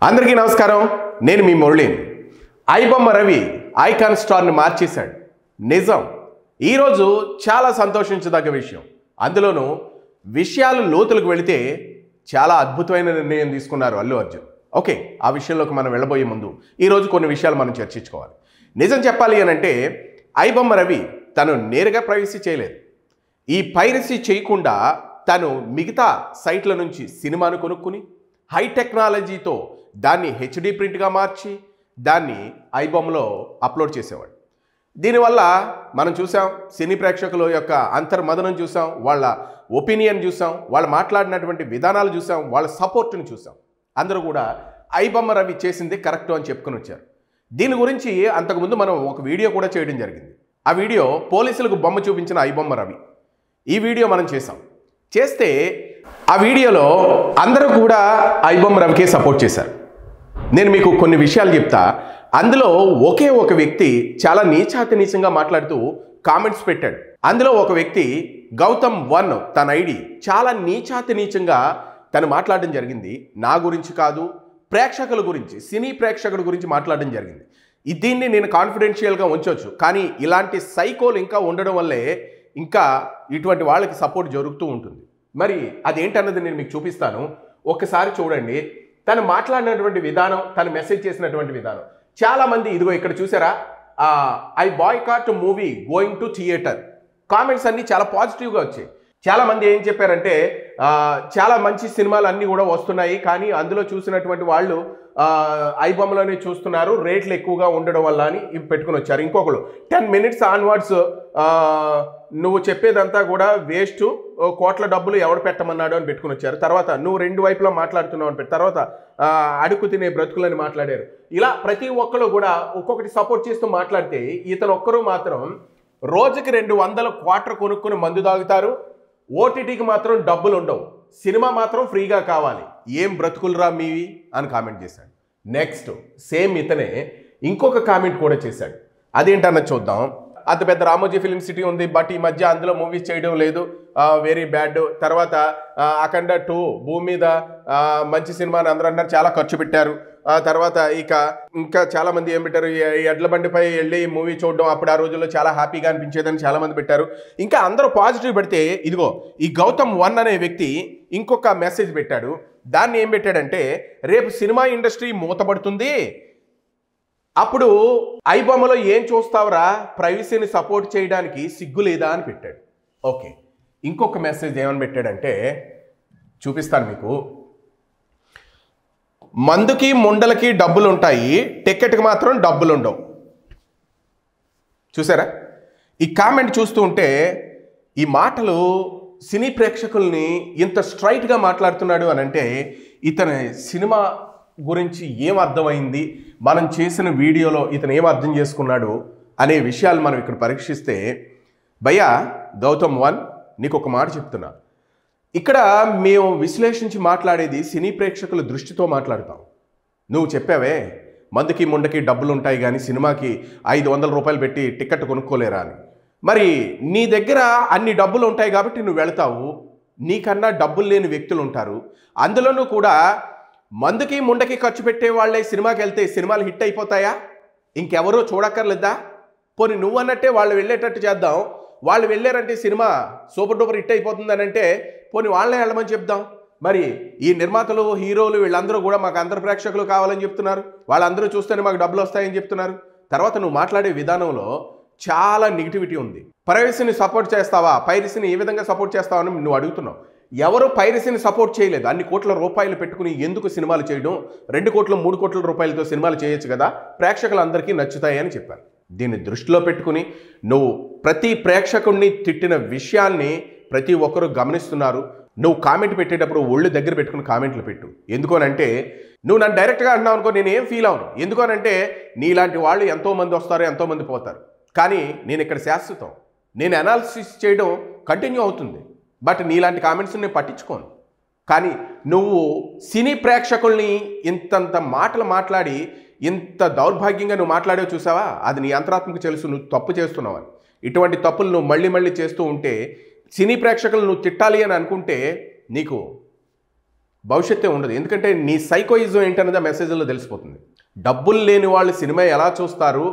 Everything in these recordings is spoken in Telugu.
అందరికీ నమస్కారం. నేను మీ మురళీని. ఐబొమ్మ రవి ఐకాన్ స్టార్ని మార్చేశాడు. నిజం. ఈరోజు చాలా సంతోషించదగ్గ విషయం. అందులోనూ విషయాలు లోతులకు వెళితే చాలా అద్భుతమైన నిర్ణయం తీసుకున్నారు అల్లు అర్జున్. ఓకే, ఆ విషయంలోకి మనం వెళ్ళబోయే ముందు ఈరోజు కొన్ని విషయాలు మనం చర్చించుకోవాలి. నిజం చెప్పాలి అనంటే ఐబొమ్మ రవి తను నేరుగా ప్రైవసీ చేయలేదు. ఈ పైరసీ చేయకుండా తను మిగతా సైట్ల నుంచి సినిమాను కొనుక్కుని హై టెక్నాలజీతో దాన్ని హెచ్డి ప్రింట్గా మార్చి దాన్ని ఐబొమ్మలో అప్లోడ్ చేసేవాడు. దీనివల్ల మనం చూసాం, సినీ ప్రేక్షకుల యొక్క అంతర్మదనం చూసాం, వాళ్ళ ఒపీనియన్ చూసాం, వాళ్ళు మాట్లాడినటువంటి విధానాలు చూసాం, వాళ్ళ సపోర్ట్ని చూసాం. అందరూ కూడా ఐబొమ్మ రవి చేసింది కరెక్ట్ అని చెప్పుకొని వచ్చారు. దీని గురించి అంతకుముందు మనం ఒక వీడియో కూడా చేయడం జరిగింది. ఆ వీడియో పోలీసులకు బొమ్మ చూపించిన ఐబొమ్మ రవి. ఈ వీడియో మనం చేస్తే ఆ వీడియోలో అందరూ కూడా ఐబొమ్మ రవికే సపోర్ట్ చేశారు. నేను మీకు కొన్ని విషయాలు చెప్తా. అందులో ఒకే ఒక వ్యక్తి చాలా నీచంగా మాట్లాడుతూ కామెంట్స్ పెట్టాడు. అందులో ఒక వ్యక్తి గౌతమ్ 1 తన ఐడి చాలా నీచంగా తను మాట్లాడడం జరిగింది. నా గురించి కాదు, ప్రేక్షకుల గురించి, సినీ ప్రేక్షకుల గురించి మాట్లాడడం జరిగింది. దీన్ని నేను కాన్ఫిడెన్షియల్గా ఉంచవచ్చు, కానీ ఇలాంటి సైకోలు ఇంకా ఉండడం వల్లే ఇంకా ఇటువంటి వాళ్ళకి సపోర్ట్ జరుగుతూ ఉంటుంది. మరి అదేంటన్నది నేను మీకు చూపిస్తాను. ఒక్కసారి చూడండి. తను మాట్లాడినటువంటి విధానం, తను మెసేజ్ చేసినటువంటి విధానం. చాలామంది ఇదిగో ఇక్కడ చూసారా, I boycott movie going to theatre. Comments అన్నీ చాలా పాజిటివ్గా వచ్చాయి. చాలామంది ఏం చెప్పారంటే చాలా మంచి సినిమాలు అన్నీ కూడా వస్తున్నాయి, కానీ అందులో చూసినటువంటి వాళ్ళు ఐబొమ్మలోనే చూస్తున్నారు, రేట్లు ఎక్కువగా ఉండడం వల్ల అని ఇవి పెట్టుకుని వచ్చారు. ఇంకొకరు 10 minutes ఆన్వర్డ్స్ నువ్వు చెప్పేదంతా కూడా వేస్ట్, కోట్ల డబ్బులు ఎవడు పెట్టమన్నాడు అని పెట్టుకుని వచ్చారు. తర్వాత నువ్వు 2 వైపులా మాట్లాడుతున్నావు అని తర్వాత అడుగు తినే బ్రతుకులని మాట్లాడారు. ఇలా ప్రతి ఒక్కరు కూడా ఒక్కొక్కటి సపోర్ట్ చేస్తూ మాట్లాడితే ఇతను ఒక్కరు మాత్రం రోజుకి 200 క్వార్టర్ కొనుక్కుని మందు తాగుతారు, ఓటీటీకి మాత్రం డబ్బులు ఉండవు, సినిమా మాత్రం ఫ్రీగా కావాలి, ఏం బ్రతుకులురా మీవి అని కామెంట్ చేశాడు. నెక్స్ట్ సేమ్ ఇతనే ఇంకొక కామెంట్ కూడా చేశాడు. అదేంటన్నది చూద్దాం. అంత పెద్ద రామోజీ ఫిలిం సిటీ ఉంది, బట్ ఈ మధ్య అందులో మూవీస్ చేయడం లేదు, వెరీ బ్యాడ్. తర్వాత అఖండ 2 భూమి మీద మంచి సినిమా అని అందరూ అన్నారు, చాలా ఖర్చు పెట్టారు. తర్వాత ఇంకా చాలామంది ఏం పెట్టారు, ఎడ్ల బండిపై వెళ్ళి మూవీ చూడడం అప్పుడు ఆ రోజుల్లో చాలా హ్యాపీగా అనిపించేదని చాలామంది పెట్టారు. ఇంకా అందరూ పాజిటివ్ పెడితే ఇదిగో ఈ గౌతమ్ 1 అనే వ్యక్తి ఇంకొక మెసేజ్ పెట్టాడు. దాన్ని ఏం పెట్టాడంటే, రేపు సినిమా ఇండస్ట్రీ మూతపడుతుంది, అప్పుడు ఐబొమ్మలో ఏం చూస్తావురా, ప్రైవసీని సపోర్ట్ చేయడానికి సిగ్గు లేదా అని పెట్టాడు. ఓకే, ఇంకొక మెసేజ్ ఏమని పెట్టాడంటే చూపిస్తాను మీకు. మందుకి ముండలకి డబ్బులు ఉంటాయి, టికెట్కి మాత్రం డబ్బులు ఉండవు. చూసారా? ఈ కామెంట్ చూస్తూ ఉంటే ఈ మాటలు సినీ ప్రేక్షకుల్ని ఇంత స్ట్రైట్గా మాట్లాడుతున్నాడు అని అంటే ఇతని సినిమా గురించి ఏం అర్థమైంది, మనం చేసిన వీడియోలో ఇతను ఏం అర్థం చేసుకున్నాడు అనే విషయాలు మనం ఇక్కడ పరీక్షిస్తే, భయ్యా గౌతమ్ 1 నీకు ఒక మాట చెప్తున్నా. ఇక్కడ మేము విశ్లేషించి మాట్లాడేది సినీ ప్రేక్షకుల దృష్టితో మాట్లాడతాం. నువ్వు చెప్పావే మందుకి ముండకి డబ్బులు ఉంటాయి కానీ సినిమాకి 500 రూపాయలు పెట్టి టికెట్ కొనుక్కోలేరా అని. మరి నీ దగ్గర అన్ని డబ్బులు ఉంటాయి కాబట్టి నువ్వు వెళతావు, నీకన్నా డబ్బులు లేని వ్యక్తులు ఉంటారు. అందులోనూ కూడా మందుకి ముండకి ఖర్చు పెట్టే వాళ్ళే సినిమాకి వెళ్తే సినిమాలు హిట్ అయిపోతాయా? ఇంకెవరో చూడక్కర్లేదా? పోనీ నువ్వు అన్నట్టే వాళ్ళు వెళ్ళేటట్టు చేద్దాం. వాళ్ళు వెళ్ళారంటే సినిమా సూపర్ డూపర్ హిట్ అయిపోతుందని అంటే పోనీ వాళ్ళే వెళ్ళమని చెప్దాం. మరి ఈ నిర్మాతలు, హీరోలు వీళ్ళందరూ కూడా మాకు అందరు ప్రేక్షకులు కావాలని చెప్తున్నారు, వాళ్ళందరూ చూస్తేనే మాకు డబ్బులు వస్తాయని చెప్తున్నారు. తర్వాత నువ్వు మాట్లాడే విధానంలో చాలా నెగిటివిటీ ఉంది. ప్రైవసీని సపోర్ట్ చేస్తావా, పైరసీని ఏ విధంగా సపోర్ట్ చేస్తావని నువ్వు అడుగుతున్నావు. ఎవరు పైరసీని సపోర్ట్ చేయలేదు. అన్ని కోట్ల రూపాయలు పెట్టుకుని ఎందుకు సినిమాలు చేయడం, 2 కోట్ల 3 కోట్ల రూపాయలతో సినిమాలు చేయొచ్చు కదా, ప్రేక్షకులందరికీ నచ్చుతాయి అని చెప్పారు. దీన్ని దృష్టిలో పెట్టుకుని నువ్వు ప్రతి ప్రేక్షకుడిని తిట్టిన విషయాల్ని ప్రతి ఒక్కరూ గమనిస్తున్నారు. నువ్వు కామెంట్ పెట్టేటప్పుడు ఒళ్ళు దగ్గర పెట్టుకుని కామెంట్లు పెట్టు. ఎందుకోనంటే నువ్వు నన్ను డైరెక్ట్గా అన్నావు అనుకో, నేను ఏం ఫీల్ అవును. ఎందుకోనంటే నీలాంటి వాళ్ళు ఎంతోమంది వస్తారు, ఎంతోమంది పోతారు, కానీ నేను ఇక్కడ శాశ్వతం. నేను అనాలిసిస్ చేయడం కంటిన్యూ అవుతుంది, బట్ నీలాంటి కామెంట్స్ నేను పట్టించుకోను. కానీ నువ్వు సినీ ప్రేక్షకుల్ని ఇంతంత మాటలు మాట్లాడి ఇంత దౌర్భాగ్యంగా నువ్వు మాట్లాడేవి చూసావా, అది నీ అంతరాత్మకు తెలుసు నువ్వు తప్పు చేస్తున్నావని. ఇటువంటి తప్పులు నువ్వు మళ్ళీ చేస్తూ ఉంటే, సినీ ప్రేక్షకులు నువ్వు తిట్టాలి అని అనుకుంటే నీకు భవిష్యత్తే ఉండదు. ఎందుకంటే నీ సైకోయిజం ఏంటనేది ఆ మెసేజ్లో తెలిసిపోతుంది. డబ్బులు లేని వాళ్ళు సినిమా ఎలా చూస్తారు,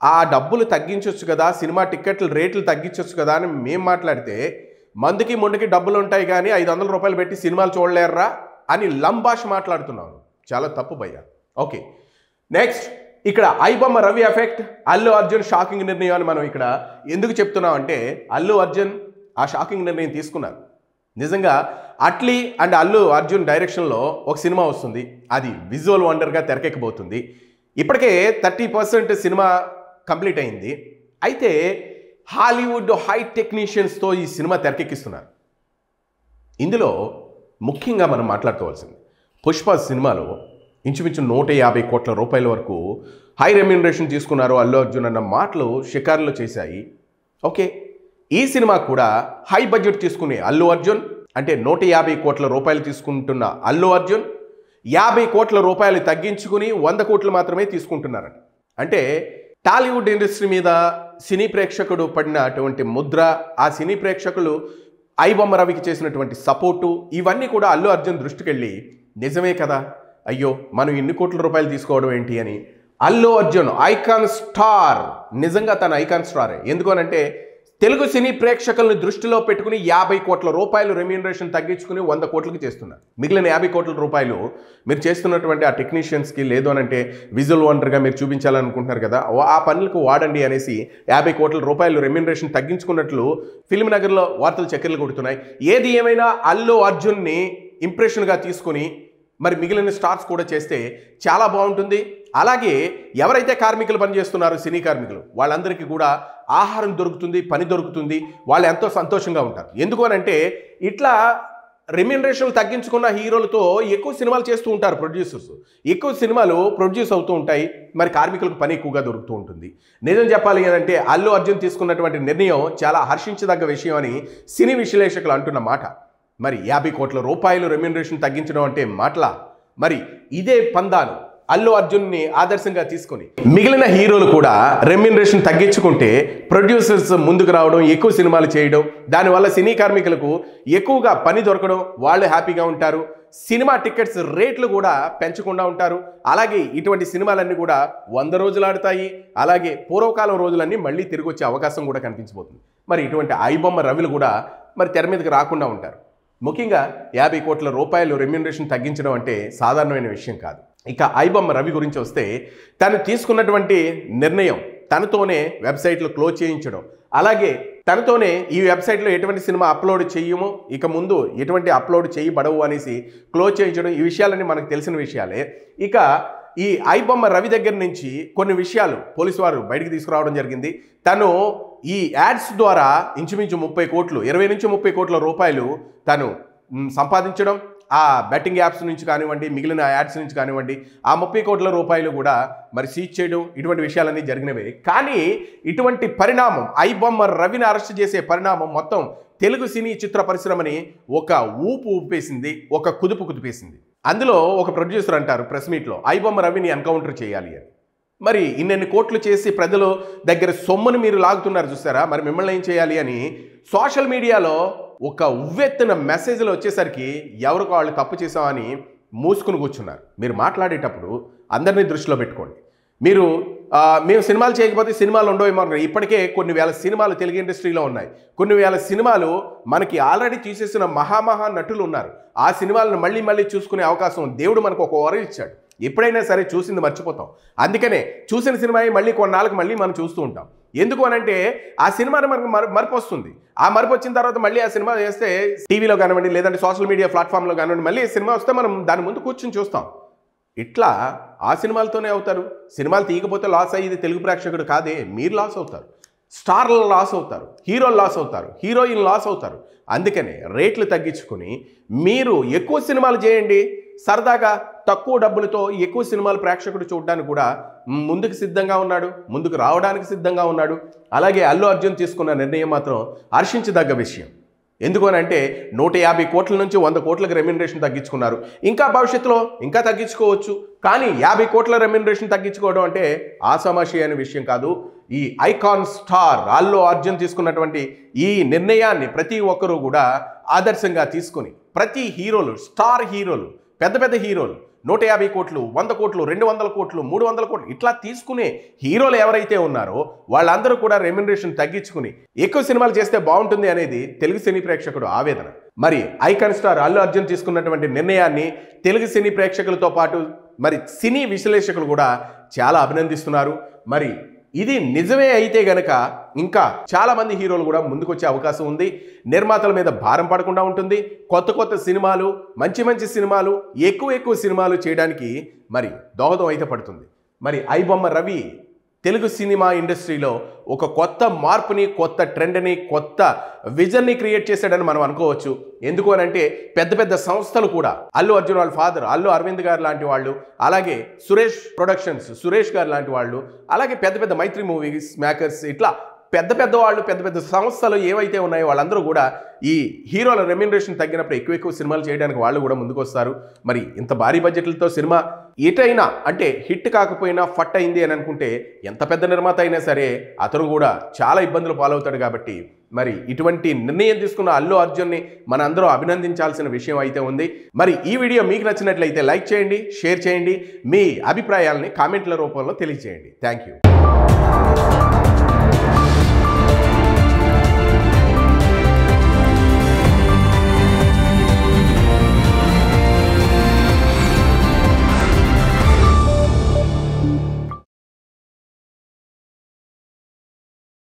ఆ డబ్బులు తగ్గించవచ్చు కదా, సినిమా టికెట్లు రేట్లు తగ్గించవచ్చు కదా అని మేము మాట్లాడితే, మందుకి ముందుకి డబ్బులు ఉంటాయి కానీ 500 రూపాయలు పెట్టి సినిమాలు చూడలేరురా అని లంబాష్ మాట్లాడుతున్నాను. చాలా తప్పు భయ్యా. ఓకే, నెక్స్ట్ ఇక్కడ ఐబొమ్మ రవి ఎఫెక్ట్, అల్లు అర్జున్ షాకింగ్ నిర్ణయం అని మనం ఇక్కడ ఎందుకు చెప్తున్నాం అంటే, అల్లు అర్జున్ ఆ షాకింగ్ నిర్ణయం తీసుకున్నారు. నిజంగా అట్లీ అండ్ అల్లు అర్జున్ డైరెక్షన్లో ఒక సినిమా వస్తుంది. అది విజువల్ వండర్గా తెరకెక్కబోతుంది. ఇప్పటికే 30% సినిమా కంప్లీట్ అయింది. అయితే హాలీవుడ్ హై టెక్నీషియన్స్తో ఈ సినిమా తెరకెక్కిస్తున్నారు. ఇందులో ముఖ్యంగా మనం మాట్లాడుకోవాల్సింది, పుష్ప సినిమాలో ఇంచుమించు 150 కోట్ల రూపాయల వరకు హై రెమ్యూనరేషన్ తీసుకున్నారు అల్లు అర్జున్ అన్న మాటలు షికారులో చేశాయి. ఓకే, ఈ సినిమా కూడా హై బడ్జెట్ తీసుకునే అల్లు అర్జున్, అంటే 150 కోట్ల రూపాయలు తీసుకుంటున్న అల్లు అర్జున్ 50 కోట్ల రూపాయలు తగ్గించుకుని 100 కోట్లు మాత్రమే తీసుకుంటున్నారట. అంటే టాలీవుడ్ ఇండస్ట్రీ మీద సినీ ప్రేక్షకుడు పడినటువంటి ముద్ర, ఆ సినీ ప్రేక్షకులు ఐబొమ్మ రవికి చేసినటువంటి సపోర్టు, ఇవన్నీ కూడా అల్లు అర్జున్ దృష్టికి వెళ్ళి నిజమే కదా, అయ్యో మనం ఇన్ని కోట్ల రూపాయలు తీసుకోవడం ఏంటి అని అల్లు అర్జున్ ఐకాన్ స్టార్, నిజంగా తన ఐకాన్ స్టారే. ఎందుకనంటే తెలుగు సినీ ప్రేక్షకులను దృష్టిలో పెట్టుకుని 50 కోట్ల రూపాయలు రెమ్యూనరేషన్ తగ్గించుకుని 100 కోట్లకి చేస్తున్నారు. మిగిలిన 50 కోట్ల రూపాయలు మీరు చేస్తున్నటువంటి ఆ టెక్నీషియన్స్కి, లేదు అనంటే విజువల్ వండర్గా మీరు చూపించాలనుకుంటున్నారు కదా, ఆ పనులకు వాడండి అనేసి 50 కోట్ల రూపాయలు రెమ్యూనరేషన్ తగ్గించుకున్నట్లు ఫిల్మ్ నగర్లో వార్తలు చక్కెర్లు కొడుతున్నాయి. ఏది ఏమైనా అల్లు అర్జున్ని ఇంప్రెషన్గా తీసుకుని మరి మిగిలిన స్టార్స్ కూడా చేస్తే చాలా బాగుంటుంది. అలాగే ఎవరైతే కార్మికులు పనిచేస్తున్నారో సినీ కార్మికులు, వాళ్ళందరికీ కూడా ఆహారం దొరుకుతుంది, పని దొరుకుతుంది, వాళ్ళు ఎంతో సంతోషంగా ఉంటారు. ఎందుకు అనంటే ఇట్లా రెమ్యూనరేషన్లు తగ్గించుకున్న హీరోలతో ఎక్కువ సినిమాలు చేస్తూ ఉంటారు ప్రొడ్యూసర్స్, ఎక్కువ సినిమాలు ప్రొడ్యూస్ అవుతూ ఉంటాయి, మరి కార్మికులకు పని ఎక్కువగా దొరుకుతూ ఉంటుంది. నిజం చెప్పాలి అంటే అల్లు అర్జున్ తీసుకున్నటువంటి నిర్ణయం చాలా హర్షించదగ్గ విషయం అని సినీ విశ్లేషకులు అంటున్న మాట. మరి 50 కోట్ల రూపాయలు రెమ్యూనరేషన్ తగ్గించడం అంటే మాటలా? మరి ఇదే పందాను అల్లు అర్జున్ని ఆదర్శంగా తీసుకొని మిగిలిన హీరోలు కూడా రెమ్యూనరేషన్ తగ్గించుకుంటే ప్రొడ్యూసర్స్ ముందుకు రావడం, ఎక్కువ సినిమాలు చేయడం, దానివల్ల సినీ కార్మికులకు ఎక్కువగా పని దొరకడం, వాళ్ళు హ్యాపీగా ఉంటారు. సినిమా టికెట్స్ రేట్లు కూడా పెంచకుండా ఉంటారు. అలాగే ఇటువంటి సినిమాలన్నీ కూడా 100 రోజులు ఆడతాయి. అలాగే పూర్వకాలం రోజులన్నీ మళ్ళీ తిరిగి వచ్చే అవకాశం కూడా కనిపించబోతుంది. మరి ఇటువంటి ఐబొమ్మ రవిలు కూడా మరి తెర మీదకి రాకుండా ఉంటారు. ముఖ్యంగా 50 కోట్ల రూపాయలు రెమ్యూనరేషన్ తగ్గించడం అంటే సాధారణమైన విషయం కాదు. ఇక ఐబొమ్మ రవి గురించి వస్తే, తను తీసుకున్నటువంటి నిర్ణయం, తనతోనే వెబ్సైట్లు క్లోజ్ చేయించడం, అలాగే తనతోనే ఈ వెబ్సైట్లో ఎటువంటి సినిమా అప్లోడ్ చేయము, ఇక ముందు ఎటువంటి అప్లోడ్ చేయబడవు అనేసి క్లోజ్ చేయించడం, ఈ విషయాలన్నీ మనకు తెలిసిన విషయాలే. ఇక ఈ ఐబొమ్మ రవి దగ్గర నుంచి కొన్ని విషయాలు పోలీసు వారు బయటికి తీసుకురావడం జరిగింది. తను ఈ యాడ్స్ ద్వారా ఇంచుమించు 30 కోట్లు, 20 నుంచి 30 కోట్ల రూపాయలు తను సంపాదించడం, ఆ బెట్టింగ్ యాప్స్ నుంచి కానివ్వండి, మిగిలిన యాడ్స్ నుంచి కానివ్వండి, ఆ 30 కోట్ల రూపాయలు కూడా మరి సీజ్ చేయడం, ఇటువంటి విషయాలన్నీ జరిగినవే. కానీ ఇటువంటి పరిణామం, ఐబొమ్మ రవిని అరెస్ట్ చేసే పరిణామం మొత్తం తెలుగు సినీ చిత్ర పరిశ్రమని ఒక ఊపేసింది, ఒక కుదిపేసింది. అందులో ఒక ప్రొడ్యూసర్ అంటారు ప్రెస్ మీట్లో, ఐబొమ్మ రవిని ఎన్కౌంటర్ చేయాలి అని. మరి ఇన్నెన్ని కోట్లు చేసి ప్రజలు దగ్గర సొమ్ముని మీరు లాగుతున్నారు చూసారా, మరి మిమ్మల్ని ఏం చేయాలి అని సోషల్ మీడియాలో ఒక ఉవ్వెత్తున మెసేజ్లు వచ్చేసరికి ఎవరికి వాళ్ళు తప్పు చేసామని మూసుకుని కూర్చున్నారు. మీరు మాట్లాడేటప్పుడు అందరినీ దృష్టిలో పెట్టుకోండి. మీరు మేము సినిమాలు చేయకపోతే సినిమాలు ఉండవేమో, ఇప్పటికే కొన్ని వేల సినిమాలు తెలుగు ఇండస్ట్రీలో ఉన్నాయి. కొన్ని వేల సినిమాలు మనకి ఆల్రెడీ తీసేసిన మహా నటులు ఉన్నారు. ఆ సినిమాలను మళ్ళీ చూసుకునే అవకాశం దేవుడు మనకు ఒక వరం ఇచ్చాడు. ఎప్పుడైనా సరే చూసింది మర్చిపోతాం. అందుకనే చూసిన సినిమా మళ్ళీ కొన్నాళ్ళకి మళ్ళీ మనం చూస్తూ ఉంటాం. ఎందుకు అనంటే ఆ సినిమాని మనకు మరపు వస్తుంది. ఆ మరపు వచ్చిన తర్వాత మళ్ళీ ఆ సినిమా చేస్తే టీవీలో కానివ్వండి, లేదంటే సోషల్ మీడియా ప్లాట్ఫామ్లో కానివ్వండి, మళ్ళీ సినిమా వస్తే మనం దాని ముందు కూర్చొని చూస్తాం. ఇట్లా ఆ సినిమాలతోనే అవుతారు. సినిమాలు తీయకపోతే లాస్ అయ్యేది తెలుగు ప్రేక్షకుడు కాదే, మీరు లాస్ అవుతారు, స్టార్లు లాస్ అవుతారు, హీరోలు లాస్ అవుతారు, హీరోయిన్ లాస్ అవుతారు. అందుకనే రేట్లు తగ్గించుకొని మీరు ఎక్కువ సినిమాలు చేయండి. సరదాగా తక్కువ డబ్బులతో ఎక్కువ సినిమాలు ప్రేక్షకుడు చూడడానికి కూడా ముందుకు సిద్ధంగా ఉన్నాడు, ముందుకు రావడానికి సిద్ధంగా ఉన్నాడు. అలాగే అల్లు అర్జున్ తీసుకున్న నిర్ణయం మాత్రం హర్షించదగ్గ విషయం. ఎందుకు అంటే 150 కోట్ల నుంచి 100 కోట్లకు రెమ్యూనరేషన్ తగ్గించుకున్నారు. ఇంకా భవిష్యత్తులో ఇంకా తగ్గించుకోవచ్చు. కానీ 50 కోట్ల రెమ్యూనరేషన్ తగ్గించుకోవడం అంటే ఆషామాషి అనే విషయం కాదు. ఈ ఐకాన్ స్టార్ అల్లు అర్జున్ తీసుకున్నటువంటి ఈ నిర్ణయాన్ని ప్రతి ఒక్కరూ కూడా ఆదర్శంగా తీసుకుని ప్రతి హీరోలు, స్టార్ హీరోలు, పెద్ద పెద్ద హీరోలు 150 కోట్లు, 100 కోట్లు, 200 కోట్లు, 300 కోట్లు ఇట్లా తీసుకునే హీరోలు ఎవరైతే ఉన్నారో వాళ్ళందరూ కూడా రెమ్యునరేషన్ తగ్గించుకుని ఎక్కువ సినిమాలు చేస్తే బాగుంటుంది అనేది తెలుగు సినీ ప్రేక్షకుడు ఆవేదన. మరి ఐకాన్ స్టార్ అల్లు అర్జున్ తీసుకున్నటువంటి నిర్ణయాన్ని తెలుగు సినీ ప్రేక్షకులతో పాటు మరి సినీ విశ్లేషకులు కూడా చాలా అభినందిస్తున్నారు. మరి ఇది నిజమే అయితే గనక ఇంకా చాలా మంది హీరోలు కూడా ముందుకొచ్చే అవకాశం ఉంది. నిర్మాతల మీద భారం పడకుండా ఉంటుంది. కొత్త కొత్త సినిమాలు, మంచి మంచి సినిమాలు, ఎక్కువ సినిమాలు చేయడానికి మరి దోహదం అయితే పడుతుంది. మరి ఐబొమ్మ రవి తెలుగు సినిమా ఇండస్ట్రీలో ఒక కొత్త మార్పుని, కొత్త ట్రెండ్ని, కొత్త విజన్ని క్రియేట్ చేశాడని మనం అనుకోవచ్చు. ఎందుకు అని పెద్ద పెద్ద సంస్థలు కూడా అల్లు అర్జున్ వాళ్ళ ఫాదర్ అల్లు అరవింద్ గారు లాంటి వాళ్ళు, అలాగే సురేష్ ప్రొడక్షన్స్ సురేష్ గారు లాంటి వాళ్ళు, అలాగే పెద్ద పెద్ద మైత్రి మూవీస్ మేకర్స్, ఇట్లా పెద్ద పెద్ద వాళ్ళు, పెద్ద పెద్ద సంస్థలు ఏవైతే ఉన్నాయో వాళ్ళందరూ కూడా ఈ హీరోల రెమ్యునరేషన్ తగ్గినప్పుడు ఎక్కువ సినిమాలు చేయడానికి వాళ్ళు కూడా ముందుకు వస్తారు. మరి ఇంత భారీ బడ్జెట్లతో సినిమా ఎటైనా అంటే హిట్ కాకపోయినా ఫట్ అయింది అని అనుకుంటే ఎంత పెద్ద నిర్మాత అయినా సరే అతను కూడా చాలా ఇబ్బందులు పాలవుతాడు. కాబట్టి మరి ఇటువంటి నిర్ణయం తీసుకున్న అల్లు అర్జున్ని మన అందరూ అభినందించాల్సిన విషయం అయితే ఉంది. మరి ఈ వీడియో మీకు నచ్చినట్లయితే లైక్ చేయండి, షేర్ చేయండి, మీ అభిప్రాయాలని కామెంట్ల రూపంలో తెలియజేయండి. Thank you.